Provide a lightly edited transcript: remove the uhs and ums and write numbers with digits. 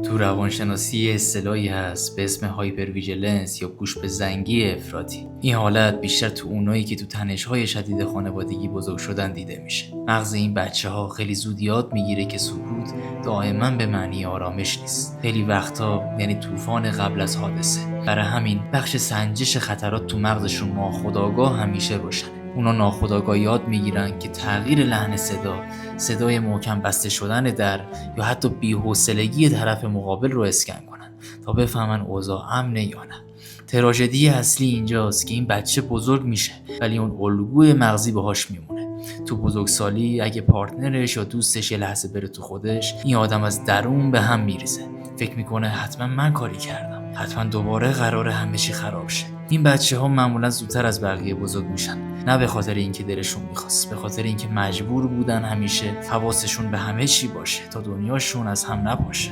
تو روانشناسی یه اصطلاحی هست به اسم هایپر ویژیلنس یا گوش به زنگی افراطی. این حالت بیشتر تو اونایی که تو تنش‌های شدید خانوادگی بزرگ شدن دیده میشه. مغز این بچه‌ها خیلی زود یاد میگیره که سکوت دائما به معنی آرامش نیست. خیلی وقتا یعنی طوفان قبل از حادثه. برای همین بخش سنجش خطرات تو مغزشون ناخودآگاه همیشه روشنه. اونا ناخودآگاه یاد میگیرن که تغییر لحن صدا، صدای محکم بسته شدن در یا حتی بی‌حوصلگی طرف مقابل رو اسکن کنن تا بفهمن اوضاع امنه یا نه. تراژدی اصلی اینجاست که این بچه بزرگ میشه ولی اون الگوی مغزی باهاش میمونه. تو بزرگسالی اگه پارتنرش یا دوستش یه لحظه بره تو خودش، این آدم از درون به هم میریزه. فکر میکنه حتما من کاری کردم، حتما دوباره قراره همه چی خراب شه. این بچه ها معمولا زودتر از بقیه بزرگ میشن، نه به خاطر اینکه دلشون میخواست، به خاطر اینکه مجبور بودن همیشه حواسشون به همه چی باشه تا دنیاشون از هم نپاشه.